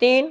3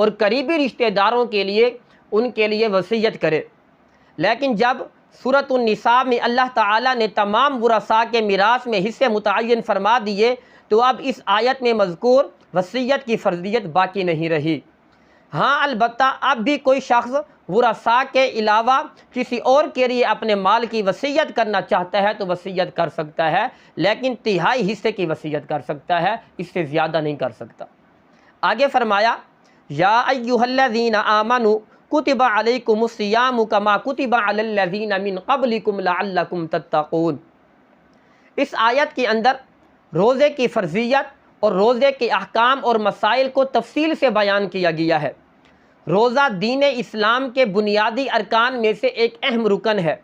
اور قریبی رشتہ داروں کے لیے ان کے لیے وصیت کرے۔ لیکن جب سورۃ النساء میں اللہ تعالیٰ نے تمام ورثاء کے میراث میں حصے متعین فرما دیے تو اب اس آیت میں مذکور وصیت کی فرضیت باقی نہیں رہی۔ ہاں البتہ اب بھی کوئی شخص ورثاء کے علاوہ کسی اور کے لیے اپنے مال کی وصیت کرنا چاہتا ہے تو وصیت کر سکتا ہے، لیکن تہائی حصے کی وصیت کر سکتا ہے، اس سے زیادہ نہیں کر سکتا۔ آگے فرمایا یا ایھا الذین آمنوا کتب علیکم الصیام کما کتب علی الذین من قبلکم لعلکم تتقون۔ اس آیت کے اندر روزے کی فرضیت اور روزے کے احکام اور مسائل کو تفصیل سے بیان کیا گیا ہے۔ روزہ دین اسلام کے بنیادی ارکان میں سے ایک اہم رکن ہے۔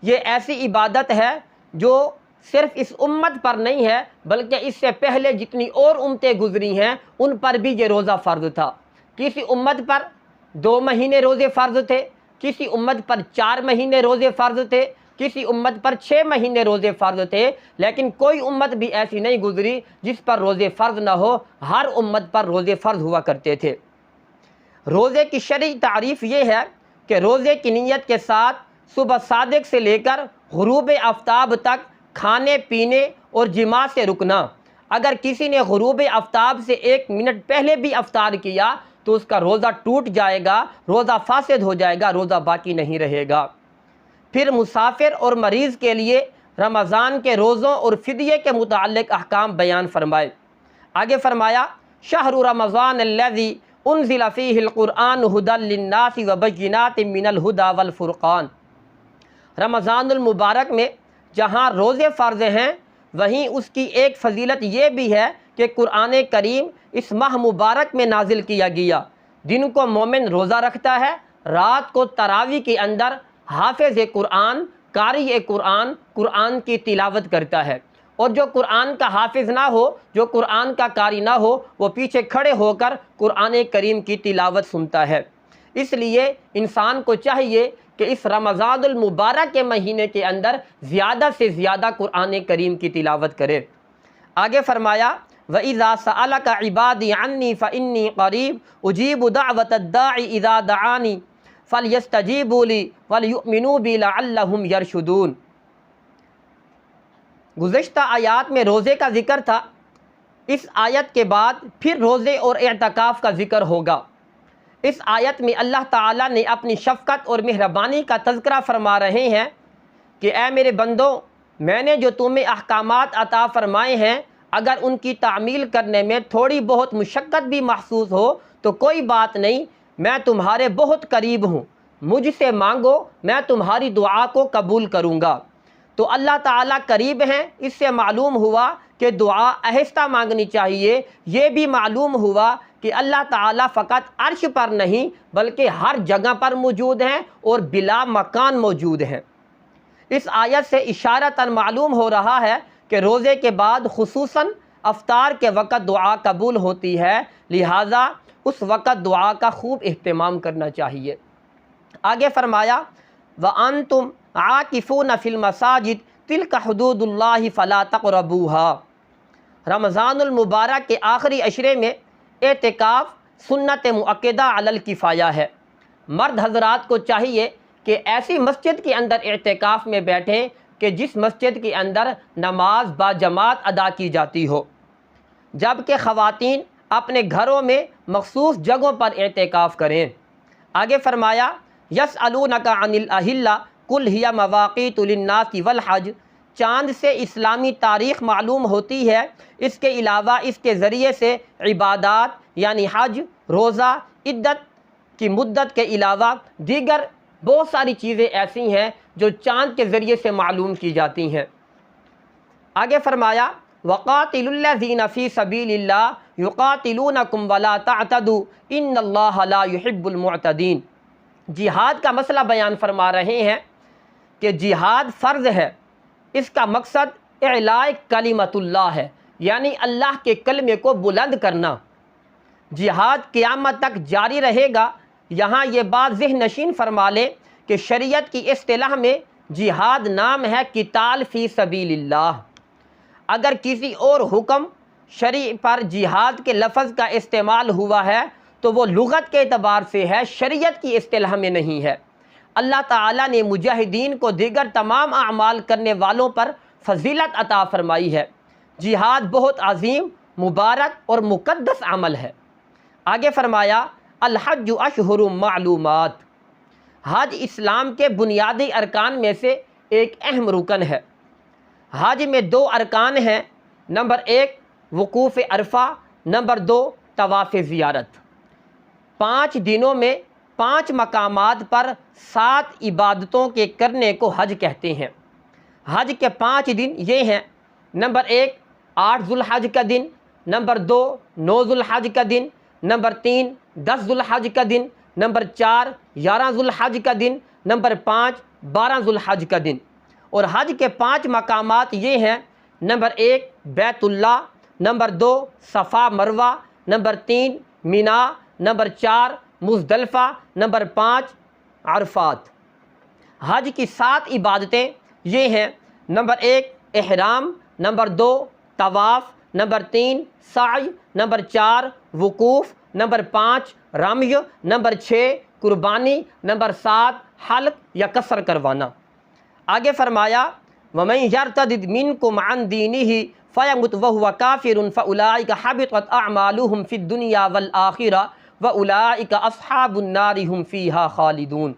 یہ ایسی عبادت ہے جو صرف اس امت پر نہیں ہے بلکہ اس سے پہلے جتنی اور امتیں گزری ہیں ان پر بھی یہ روزہ فرض تھا۔ کسی امت پر 2 مہینے روزے فرض تھے، کسی امت پر 4 مہینے روزے فرض تھے، کسی امت پر 6 مہینے روزے فرض تھے، لیکن کوئی امت بھی ایسی نہیں گزری جس پر روزے فرض نہ ہو، ہر امت پر روزے فرض ہوا کرتے تھے۔ روزے کی شرعی تعریف یہ ہے کہ روزے کی نیت کے ساتھ صبح صادق سے لے کر غروب آفتاب تک کھانے پینے اور جماع سے رکنا۔ اگر کسی نے غروب آفتاب سے 1 منٹ پہلے بھی افطار کیا تو اس کا روزہ ٹوٹ جائے گا، روزہ فاسد ہو جائے گا، روزہ باقی نہیں رہے گا۔ پھر مسافر اور مریض کے لیے رمضان کے روزوں اور فدیے کے متعلق احکام بیان فرمائے۔ آگے فرمایا شہر رمضان الذی انزل فیہ القرآن ھدی للناس وبینات من الھدی والفرقان۔ رمضان المبارک میں جہاں روزے فرض ہیں وہیں اس کی ایک فضیلت یہ بھی ہے کہ قرآن کریم اس ماہ مبارک میں نازل کیا گیا۔ دن کو مومن روزہ رکھتا ہے، رات کو تراویح کے اندر حافظ قرآن، قاری قرآن، قرآن کی تلاوت کرتا ہے، اور جو قرآن کا حافظ نہ ہو، جو قرآن کا قاری نہ ہو، وہ پیچھے کھڑے ہو کر قرآن کریم کی تلاوت سنتا ہے۔ اس لیے انسان کو چاہیے کہ اس رمضان المبارک کے مہینے کے اندر زیادہ سے زیادہ قرآن کریم کی تلاوت کرے۔ آگے فرمایا وَإِذَا سَأَلَكَ عِبَادِي عَنِّي فَإِنِّي قَرِيبٌ أُجِيبُ دَعْوَةَ الدَّاعِ إِذَا دَعَانِ فَلْيَسْتَجِيبُوا لِي وَلْيُؤْمِنُوا بِي لَعَلَّهُمْ يَرْشُدُونَ۔ گزشتہ آیات میں روزے کا ذکر تھا، اس آیت کے بعد پھر روزے اور اعتکاف کا ذکر ہوگا۔ اس آیت میں اللہ تعالیٰ نے اپنی شفقت اور مہربانی کا تذکرہ فرما رہے ہیں کہ اے میرے بندوں، میں نے جو تمہیں احکامات عطا فرمائے ہیں اگر ان کی تعمیل کرنے میں تھوڑی بہت مشقت بھی محسوس ہو تو کوئی بات نہیں، میں تمہارے بہت قریب ہوں، مجھ سے مانگو، میں تمہاری دعا کو قبول کروں گا۔ تو اللہ تعالیٰ قریب ہیں، اس سے معلوم ہوا کہ دعا آہستہ مانگنی چاہیے۔ یہ بھی معلوم ہوا کہ اللہ تعالیٰ فقط عرش پر نہیں بلکہ ہر جگہ پر موجود ہیں اور بلا مکان موجود ہیں۔ اس آیت سے اشارتاً معلوم ہو رہا ہے کہ روزے کے بعد خصوصاً افطار کے وقت دعا قبول ہوتی ہے، لہٰذا اس وقت دعا کا خوب اہتمام کرنا چاہیے۔ آگے فرمایا وَأَنْتُمْ عَاكِفُونَ فِي الْمَسَاجِدِ تِلْكَ حُدُودُ اللَّهِ فَلَا تَقْرَبُوهَا۔ رمضان المبارک کے آخری عشرے میں اعتکاف سنت مؤکدہ علی الکفایہ ہے۔ مرد حضرات کو چاہیے کہ ایسی مسجد کے اندر اعتکاف میں بیٹھیں کہ جس مسجد کے اندر نماز با جماعت ادا کی جاتی ہو، جبکہ خواتین اپنے گھروں میں مخصوص جگہوں پر اعتکاف کریں۔ آگے فرمایا یسألونک عن الاہلہ قل ہی مواقیت للناس والحج۔ چاند سے اسلامی تاریخ معلوم ہوتی ہے، اس کے علاوہ اس کے ذریعے سے عبادات یعنی حج، روزہ، عدت کی مدت کے علاوہ دیگر بہت ساری چیزیں ایسی ہیں جو چاند کے ذریعے سے معلوم کی جاتی ہیں۔ آگے فرمایا وَقَاتِلُوا الَّذِينَ فِي سَبِيلِ اللَّهِ يُقَاتِلُونَكُمْ وَلَا تَعْتَدُوا إِنَّ اللَّهَ لَا يُحِبُّ الْمُعْتَدِينَ۔ جہاد کا مسئلہ بیان فرما رہے ہیں کہ جہاد فرض ہے، اس کا مقصد اعلاء کلمت اللہ ہے، یعنی اللہ کے کلمے کو بلند کرنا۔ جہاد قیامت تک جاری رہے گا۔ یہاں یہ بات ذہن نشین فرما لے کہ شریعت کی اصطلاح میں جہاد نام ہے قتال فی سبیل اللہ۔ اگر کسی اور حکم شرعی پر جہاد کے لفظ کا استعمال ہوا ہے تو وہ لغت کے اعتبار سے ہے، شریعت کی اصطلاح میں نہیں ہے۔ اللہ تعالیٰ نے مجاہدین کو دیگر تمام اعمال کرنے والوں پر فضیلت عطا فرمائی ہے۔ جہاد بہت عظیم، مبارک اور مقدس عمل ہے۔ آگے فرمایا الحج اشہر معلومات، حج اسلام کے بنیادی ارکان میں سے ایک اہم رکن ہے۔ حج میں 2 ارکان ہیں، نمبر 1 وقوف عرفہ، نمبر 2 طواف زیارت۔ 5 دنوں میں 5 مقامات پر 7 عبادتوں کے کرنے کو حج کہتے ہیں۔ حج کے 5 دن یہ ہیں، نمبر 1 8 ذو الحج کا دن، نمبر 2 9 ذو الحج کا دن، نمبر 3 10 ذو الحج کا دن، نمبر 4 11 ذو الحج کا دن، نمبر 5 12 ذو الحج کا دن۔ اور حج کے 5 مقامات یہ ہیں، نمبر 1 بیت اللہ، نمبر 2 صفا مروہ، نمبر 3 مینا، نمبر 4 مزدلفہ، نمبر 5 عرفات۔ حج کی 7 عبادتیں یہ ہیں، نمبر 1 احرام، نمبر 2 طواف، نمبر 3 سعی، نمبر 4 وقوف، نمبر 5 رمی، نمبر 6 قربانی، نمبر 7 حلق یا قصر کروانا۔ آگے فرمایا وَمَن يَرْتَدِدْ مِنْكُمْ عَنْ دِينِهِ فَيَمُتْ وَهُوَ كَافِرٌ فَأُولَٰئِكَ حَبِطَتْ أَعْمَالُهُمْ فِي الدُّنْيَا وَالْآخِرَةِ وَأُولَٰئِكَ أَصْحَابُ النَّارِ هُمْ فِيهَا خَالِدُونَ۔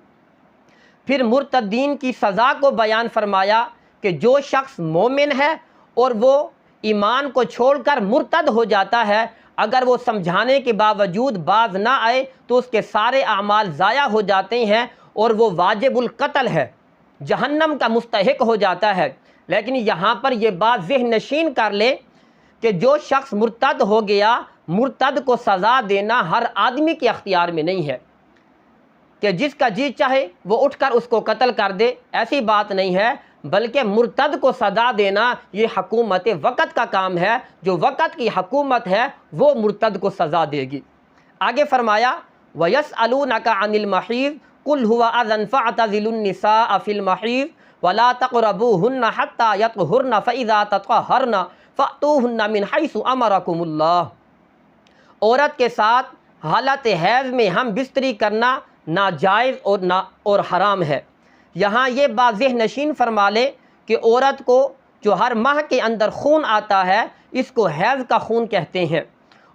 پھر مرتدین کی سزا کو بیان فرمایا کہ جو شخص مومن ہے اور وہ ایمان کو چھوڑ کر مرتد ہو جاتا ہے، اگر وہ سمجھانے کے باوجود باز نہ آئے تو اس کے سارے اعمال ضائع ہو جاتے ہیں اور وہ واجب القتل ہے، جہنم کا مستحق ہو جاتا ہے۔ لیکن یہاں پر یہ بات ذہن نشین کر لیں کہ جو شخص مرتد ہو گیا، مرتد کو سزا دینا ہر آدمی کے اختیار میں نہیں ہے کہ جس کا جی چاہے وہ اٹھ کر اس کو قتل کر دے، ایسی بات نہیں ہے، بلکہ مرتد کو سزا دینا یہ حکومت وقت کا کام ہے۔ جو وقت کی حکومت ہے وہ مرتد کو سزا دے گی۔ آگے فرمایا وَيَسْأَلُونَكَ عَنِ الْمَحِيضِ قُلْ هُوَ أَذًى فَاعْتَزِلُوا النِّسَاءَ فِي الْمَحِيضِ وَلَا تَقْرَبُوهُنَّ حَتَّى يَطْهُرْنَ فَإِذَا تَطَهَّرْنَ فَأْتُوهُنَّ مِنْ حَيْثُ أَمَرَكُمُ اللَّهُ۔ عورت کے ساتھ حالت حیض میں ہم بستری کرنا ناجائز اور حرام ہے۔ یہاں یہ بات ذہن نشین فرما لیں کہ عورت کو جو ہر ماہ کے اندر خون آتا ہے اس کو حیض کا خون کہتے ہیں،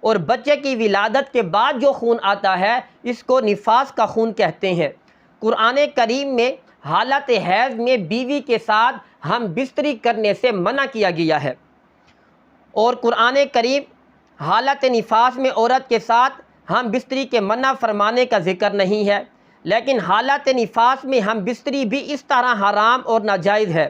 اور بچے کی ولادت کے بعد جو خون آتا ہے اس کو نفاس کا خون کہتے ہیں۔ قرآن کریم میں حالت حیض میں بیوی کے ساتھ ہم بستری کرنے سے منع کیا گیا ہے، اور قرآن کریم حالت نفاس میں عورت کے ساتھ ہم بستری کے منع فرمانے کا ذکر نہیں ہے، لیکن حالت نفاس میں ہم بستری بھی اس طرح حرام اور ناجائز ہے۔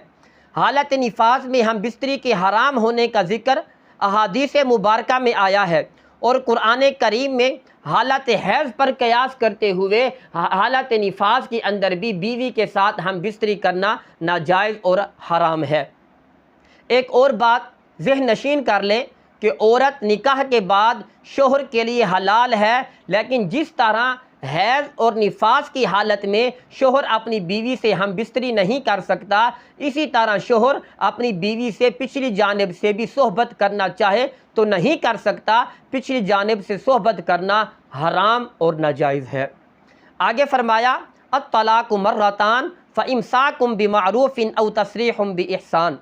حالت نفاس میں ہم بستری کے حرام ہونے کا ذکر احادیث مبارکہ میں آیا ہے، اور قرآن کریم میں حالت حیض پر قیاس کرتے ہوئے حالت نفاس کے اندر بھی بیوی کے ساتھ ہم بستری کرنا ناجائز اور حرام ہے۔ ایک اور بات ذہن نشین کر لیں کہ عورت نکاح کے بعد شوہر کے لیے حلال ہے، لیکن جس طرح حیض اور نفاس کی حالت میں شوہر اپنی بیوی سے ہم بستری نہیں کر سکتا، اسی طرح شوہر اپنی بیوی سے پچھلی جانب سے بھی صحبت کرنا چاہے تو نہیں کر سکتا۔ پچھلی جانب سے صحبت کرنا حرام اور ناجائز ہے۔ آگے فرمایا الطلاق مرتان فامساک بمعروف او تسریح باحسان۔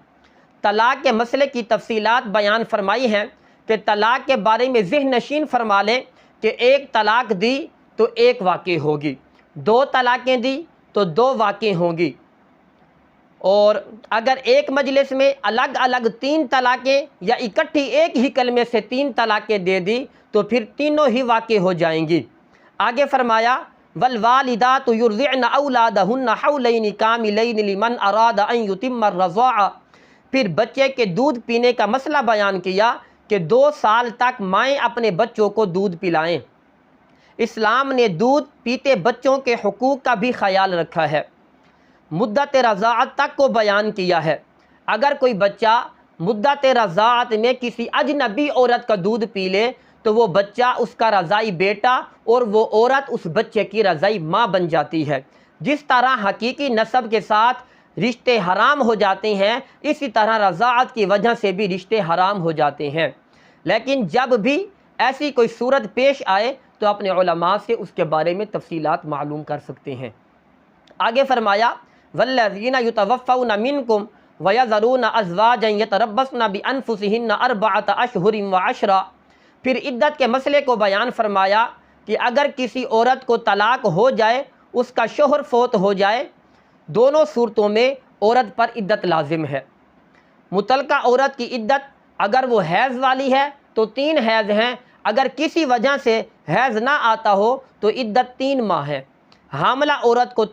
طلاق کے مسئلے کی تفصیلات بیان فرمائی ہیں کہ طلاق کے بارے میں ذہن نشین فرما لیں کہ ایک طلاق دی تو ایک واقع ہوگی، 2 طلاقیں دی تو 2 واقع ہوں گی، اور اگر ایک مجلس میں الگ الگ 3 طلاقیں یا اکٹھی ایک ہی کلمے سے 3 طلاقیں دے دی تو پھر تینوں ہی واقع ہو جائیں گی۔ آگے فرمایا والوالدات یرضعن اولادہن حولین کاملین لمن اراد ان یتم الرضاعہ۔ پھر بچے کے دودھ پینے کا مسئلہ بیان کیا کہ 2 سال تک مائیں اپنے بچوں کو دودھ پلائیں۔ اسلام نے دودھ پیتے بچوں کے حقوق کا بھی خیال رکھا ہے۔ مدت رضاعت تک کو بیان کیا ہے۔ اگر کوئی بچہ مدت رضاعت میں کسی اجنبی عورت کا دودھ پی لے تو وہ بچہ اس کا رضائی بیٹا اور وہ عورت اس بچے کی رضائی ماں بن جاتی ہے۔ جس طرح حقیقی نسب کے ساتھ رشتے حرام ہو جاتے ہیں، اسی طرح رضاعت کی وجہ سے بھی رشتے حرام ہو جاتے ہیں۔ لیکن جب بھی ایسی کوئی صورت پیش آئے تو اپنے علماء سے اس کے بارے میں تفصیلات معلوم کر سکتے ہیں۔ آگے فرمایا والذین یتوفون منکم ویذرون ازواجا یتربصن بانفسہن اربعۃ اشہر وعشرا، پھر عدت کے مسئلے کو بیان فرمایا کہ اگر کسی عورت کو طلاق ہو جائے، اس کا شوہر فوت ہو جائے، دونوں صورتوں میں عورت پر عدت لازم ہے۔ متعلقہ عورت کی عدت اگر وہ حیض والی ہے تو 3 حیض ہیں، اگر کسی وجہ سے حیض نہ آتا ہو تو عدت 3 ماہ ہے۔ حاملہ عورت کو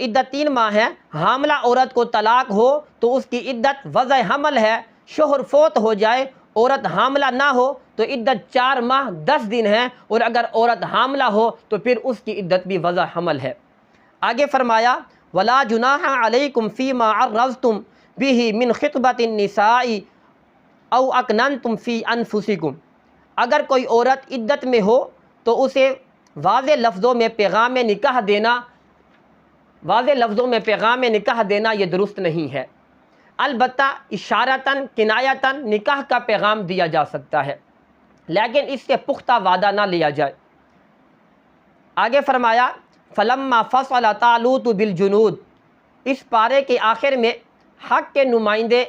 عدت 3 ماہ ہے۔ حاملہ عورت کو طلاق ہو تو اس کی عدت وضع حمل ہے۔ شوہر فوت ہو جائے، عورت حاملہ نہ ہو تو عدت 4 ماہ 10 دن ہے، اور اگر عورت حاملہ ہو تو پھر اس کی عدت بھی وضع حمل ہے۔ آگے فرمایا ولا جناح علیکم فیما عرضتم به من خطبۃ النساء او اکننتم فی انفسکم، اگر کوئی عورت عدت میں ہو تو اسے واضح لفظوں میں پیغام نکاح دینا یہ درست نہیں ہے۔ البتہ اشارتاً کنایتاً نکاح کا پیغام دیا جا سکتا ہے، لیکن اس سے پختہ وعدہ نہ لیا جائے۔ آگے فرمایا فلما فصل طالوت بالجنود، اس پارے کے آخر میں حق کے نمائندے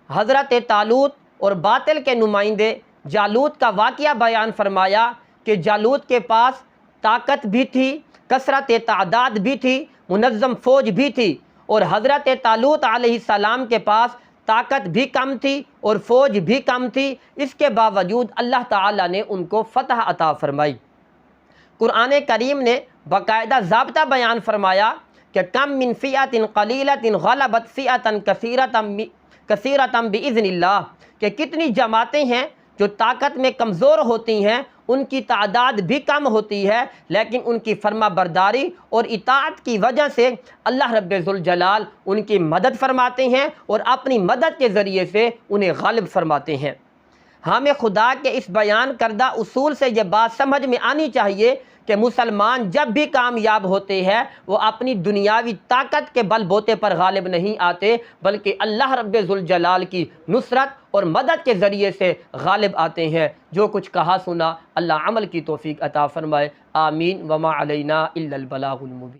حضرت طالوت اور باطل کے نمائندے جالوت کا واقعہ بیان فرمایا کہ جالوت کے پاس طاقت بھی تھی، کثرت تعداد بھی تھی، منظم فوج بھی تھی، اور حضرت طالوت علیہ السلام کے پاس طاقت بھی کم تھی اور فوج بھی کم تھی، اس کے باوجود اللہ تعالیٰ نے ان کو فتح عطا فرمائی۔ قرآن کریم نے باقاعدہ ضابطہ بیان فرمایا کہ کم من فئۃ قلیلۃ غلبت فئۃ کثیرۃ باذن اللہ، کہ کتنی جماعتیں ہیں جو طاقت میں کمزور ہوتی ہیں، ان کی تعداد بھی کم ہوتی ہے، لیکن ان کی فرما برداری اور اطاعت کی وجہ سے اللہ رب ذوالجلال ان کی مدد فرماتے ہیں اور اپنی مدد کے ذریعے سے انہیں غالب فرماتے ہیں۔ ہمیں خدا کے اس بیان کردہ اصول سے یہ بات سمجھ میں آنی چاہیے کہ مسلمان جب بھی کامیاب ہوتے ہیں وہ اپنی دنیاوی طاقت کے بل بوتے پر غالب نہیں آتے، بلکہ اللہ رب ذوالجلال کی نصرت اور مدد کے ذریعے سے غالب آتے ہیں۔ جو کچھ کہا سنا اللہ عمل کی توفیق عطا فرمائے، آمین۔ وما علینا الا البلاغ المبین۔